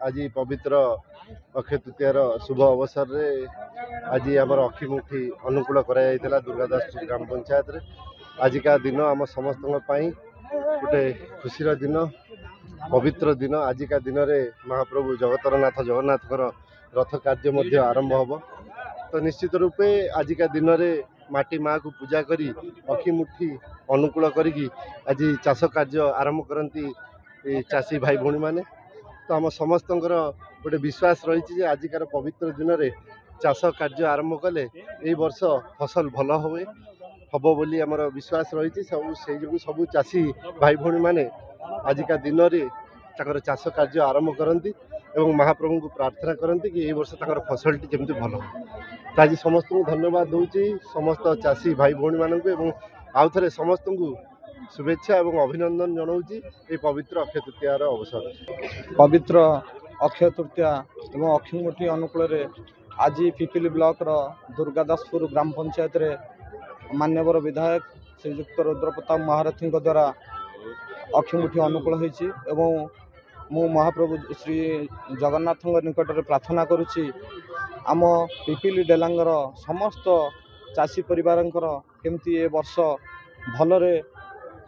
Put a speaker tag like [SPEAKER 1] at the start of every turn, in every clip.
[SPEAKER 1] आज पवित्र अक्षय तृतीयार शुभ अवसर रे आज आमर अखिमुठी अनुकूल करा दुर्गादासपुर ग्राम पंचायत रे आजिका दिन आम समस्त गोटे खुशीर दिन पवित्र दिन आजिका दिन रे महाप्रभु जगतरनाथ जगन्नाथ रथ कार्य आरंभ हम तो निश्चित रूपे आजिका दिन रे माटी माँ को पूजा करी अखिमुठी अनुकूल करी आज चाष कार्य आरंभ करती चाषी भाई भौणी मैंने तो आम समस्त गोटे विश्वास रही आजिकार पवित्र दिन में चाष कार्य आरंभ कले यही वर्ष फसल भल हुए हम बोली आमर विश्वास रही सब सब चाषी भाई भौणी मैंने आजिका दिन में चाष कार्य आरंभ करती एवं महाप्रभु को प्रार्थना करती कि यही वर्ष फसल टी जमी भल तो आज समस्त को धन्यवाद दूसरी समस्त चाषी भाई भौणी मानू आउ थे समस्त को शुभेच्छा और अभिनंदन जनाऊँगी ये पवित्र अक्षय तृतीयार अवसर
[SPEAKER 2] पवित्र अक्षय तृतीया एवं अखिमुठी अनुकूल आज पिपिली ब्लॉक दुर्गादासपुर ग्राम पंचायत रे मान्यवर विधायक श्रीजुक्त रुद्रप्रताप महारथी द्वारा अखिमुठी अनुकूल होती एवं मु महाप्रभु श्री जगन्नाथ निकट में प्रार्थना करुच्ची आम पिपिली डेलांगर समस्त चाषी परिवार केमती ए वर्ष भलरे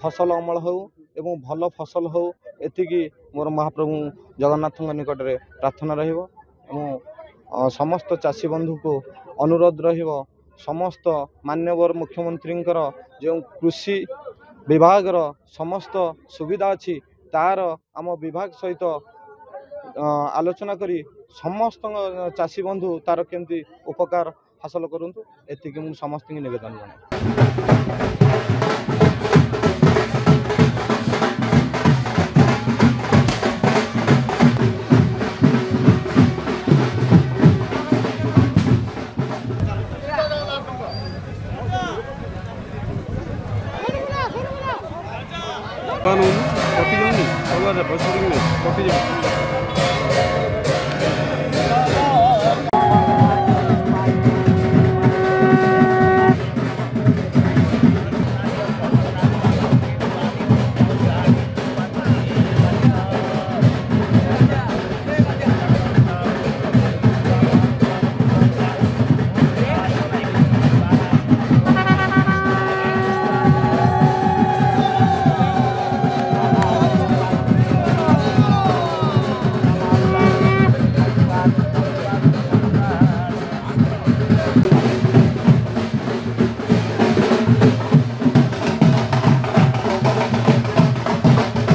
[SPEAKER 2] फसल अमल हो एवं भल फसल हो एतिकी मोर महाप्रभु जगन्नाथ निकट में प्रार्थना रहिबो समस्त चाषी बंधु को अनुरोध रहिबो समस्त मान्यवर मुख्यमंत्री जो कृषि विभाग समस्त सुविधा अच्छी तार आम विभाग सहित आलोचना करी समस्त चाषी बंधु तार केमती उपकार हासिल करंतु एतिकी मु समस्त निवेदन जनाए।
[SPEAKER 3] कानून कटी जाऊंगी और बस कटी जाऊंगी